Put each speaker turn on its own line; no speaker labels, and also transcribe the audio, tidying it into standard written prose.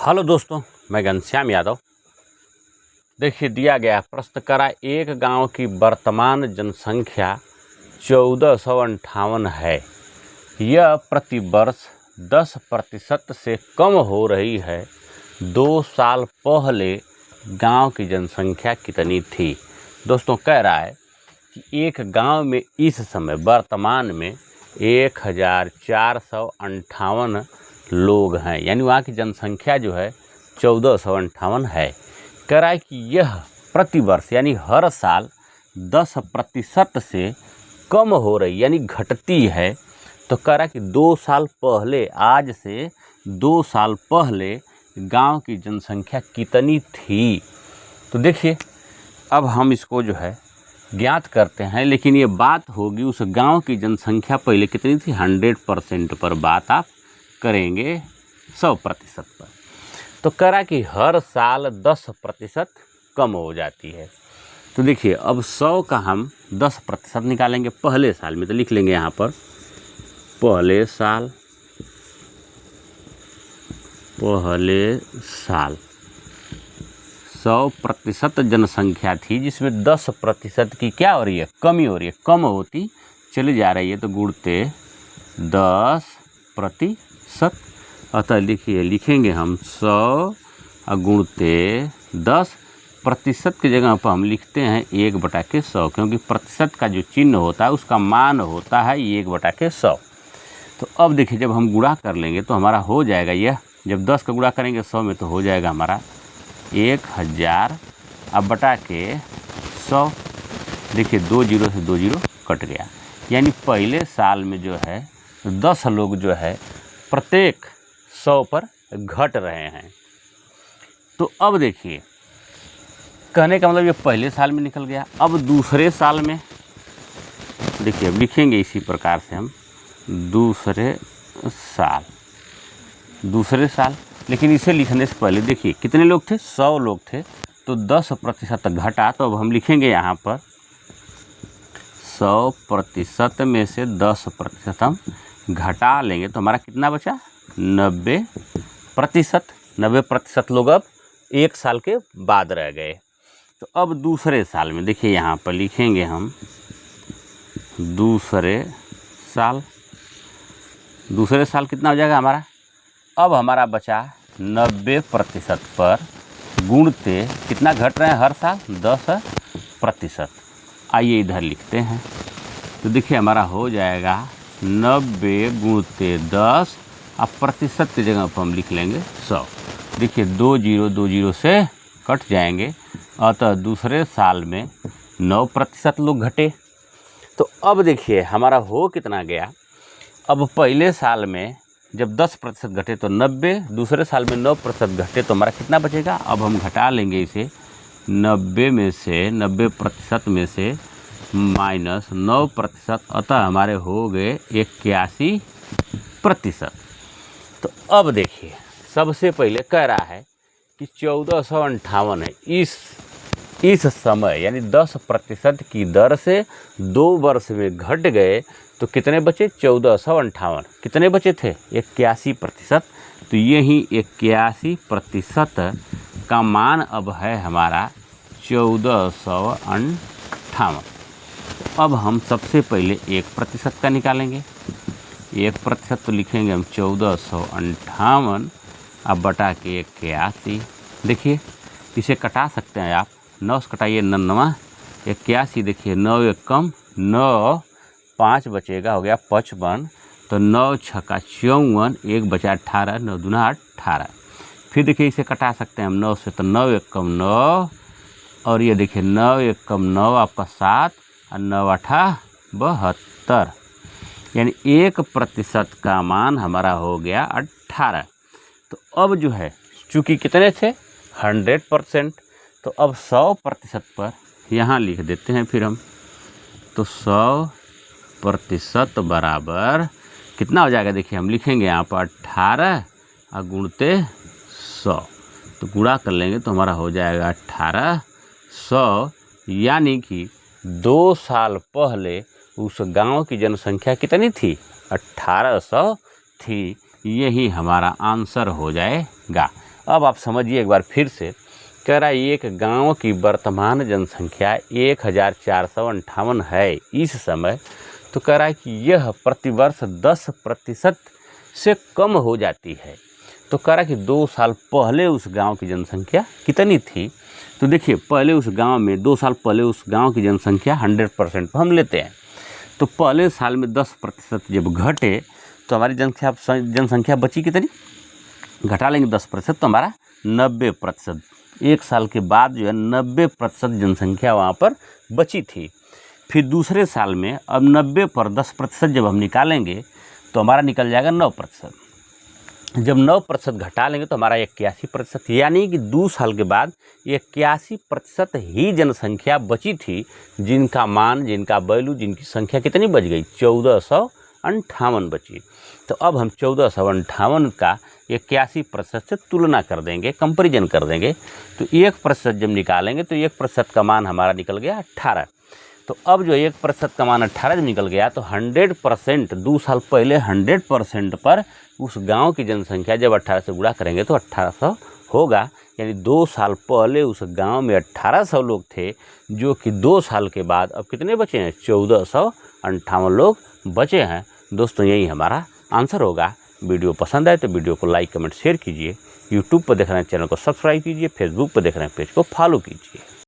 Hello दोस्तों, मैं घनश्याम यादव। देखिए, दिया गया प्रश्न करा एक गांव की वर्तमान जनसंख्या 1458 है। यह प्रति वर्ष 10% से कम हो रही है। 2 साल पहले गांव की जनसंख्या कितनी थी? दोस्तों, कह रहा है कि एक गांव में इस समय वर्तमान में 1458 लोग हैं, यानी वहाँ की जनसंख्या जो है 1458 है। कह रहा है कि यह प्रतिवर्ष यानी हर साल 10% से कम हो रही यानी घटती है। तो कह रहा है कि 2 साल पहले, आज से 2 साल पहले गांव की जनसंख्या कितनी थी। तो देखिए, अब हम इसको जो है ज्ञात करते हैं, लेकिन ये बात होगी उस गांव की जनसंख्या पहले कितनी थी 100% पर बात आप करेंगे 100% पर। तो कह रहा कि हर साल 10% कम हो जाती है। तो देखिए, अब 100 का हम 10% निकालेंगे पहले साल में, तो लिख लेंगे यहाँ पर पहले साल 100% जनसंख्या थी, जिसमें 10% की क्या हो रही है, कमी हो रही है, कम होती चली जा रही है। तो गुणते 10%। अतः देखिए, लिखेंगे हम 100 गुणते 10% की जगह पर हम लिखते हैं 1/100, क्योंकि प्रतिशत का जो चिन्ह होता है उसका मान होता है 1/100। तो अब देखिए, जब हम गुणा कर लेंगे तो हमारा हो जाएगा यह, जब 10 का गुणा करेंगे 100 में तो हो जाएगा हमारा 1000 अब बटा के 100। देखिए, 2 जीरो से 2 जीरो कट गया, यानी पहले साल में जो है 10 लोग जो है प्रत्येक 100 पर घट रहे हैं। तो अब देखिए, कहने का मतलब ये पहले साल में निकल गया। अब दूसरे साल में देखिए, अब लिखेंगे इसी प्रकार से हम दूसरे साल। लेकिन इसे लिखने से पहले देखिए कितने लोग थे, 100 लोग थे, तो 10% घटा। तो अब हम लिखेंगे यहाँ पर 100% में से 10% हम घटा लेंगे तो हमारा कितना बचा, 90%। 90% लोग अब एक साल के बाद रह गए। तो अब दूसरे साल में देखिए, यहाँ पर लिखेंगे हम दूसरे साल कितना हो जाएगा हमारा, अब हमारा बचा 90% पर गुणते कितना घट रहे हैं हर साल 10%। आइए इधर लिखते हैं। तो देखिए, हमारा हो जाएगा 90 गुणते 10, अब प्रतिशत की जगह पर हम लिख लेंगे 100। देखिए, 2 जीरो से कट जाएंगे, अतः दूसरे साल में 9% लोग घटे। तो अब देखिए, हमारा हो कितना गया। अब पहले साल में जब 10% घटे तो 90, दूसरे साल में 9% घटे तो हमारा कितना बचेगा। अब हम घटा लेंगे इसे 90% में से माइनस 9%, अतः हमारे हो गए 81%। तो अब देखिए, सबसे पहले कह रहा है कि 1458 है। इस समय यानी 10% की दर से 2 वर्ष में घट गए तो कितने बचे, 1458। कितने बचे थे, 81%। तो यही 81% का मान अब है हमारा 1458। अब हम सबसे पहले 1% का निकालेंगे। 1% तो लिखेंगे हम 1458 अब बटा के 81। देखिए, इसे कटा सकते हैं आप, 9 से कटाइए 9 81। देखिए, 9 एक कम 9, 5 बचेगा, हो गया 55। तो 9 छक्का 54, 1 बचा 18, 9 दूना 18। फिर देखिए, इसे कटा सकते हैं हम 9 से, तो 9 एक कम 9, और ये देखिए 9 एक कम 9 आपका 7 और 9 8 72, यानी 1% का मान हमारा हो गया 18। तो अब जो है, चूँकि कितने थे 100%, तो अब 100% पर यहाँ लिख देते हैं फिर हम। तो 100% बराबर कितना हो जाएगा, देखिए हम लिखेंगे यहाँ पर 18 और गुणते 100। तो गुणा कर लेंगे तो हमारा हो जाएगा 1800, यानी कि 2 साल पहले उस गांव की जनसंख्या कितनी थी, 1800 थी। यही हमारा आंसर हो जाएगा। अब आप समझिए एक बार फिर से, कह रहा है एक गांव की वर्तमान जनसंख्या 1458 है इस समय, तो कह रहा है कि यह प्रतिवर्ष 10% से कम हो जाती है। तो कह रहा है कि 2 साल पहले उस गांव की जनसंख्या कितनी थी। तो देखिए पहले उस गांव में 2 साल पहले उस गांव की जनसंख्या 100% पर हम लेते हैं, तो पहले साल में 10% जब घटे तो हमारी जनसंख्या बची कितनी, घटा लेंगे 10% तो हमारा 90%। एक साल के बाद जो है 90% जनसंख्या वहाँ पर बची थी। फिर दूसरे साल में अब 90 पर 10% जब हम निकालेंगे तो हमारा निकल जाएगा 9%। जब 9% घटा लेंगे तो हमारा 81%, यानी कि 2 साल के बाद 81% ही जनसंख्या बची थी, जिनका मान, जिनका वैल्यू, जिनकी संख्या कितनी बच गई, 1458 बची। तो अब हम 1458 का 81% से तुलना कर देंगे, कंपैरिजन कर देंगे। तो 1% जब निकालेंगे तो 1% का मान हमारा निकल गया 18। तो अब जो 1% का मान 18 जब निकल गया तो 100%, 2 साल पहले 100% पर उस गांव की जनसंख्या जब 18 से गुणा करेंगे तो 1800 होगा। यानी 2 साल पहले उस गांव में 1800 लोग थे, जो कि 2 साल के बाद अब कितने बचे हैं, 1458 लोग बचे हैं। दोस्तों यही हमारा आंसर होगा। वीडियो पसंद आए तो वीडियो को लाइक, कमेंट, शेयर कीजिए। यूट्यूब पर देख रहे हैं चैनल को सब्सक्राइब कीजिए, फेसबुक पर देख रहे हैं पेज को फॉलो कीजिए।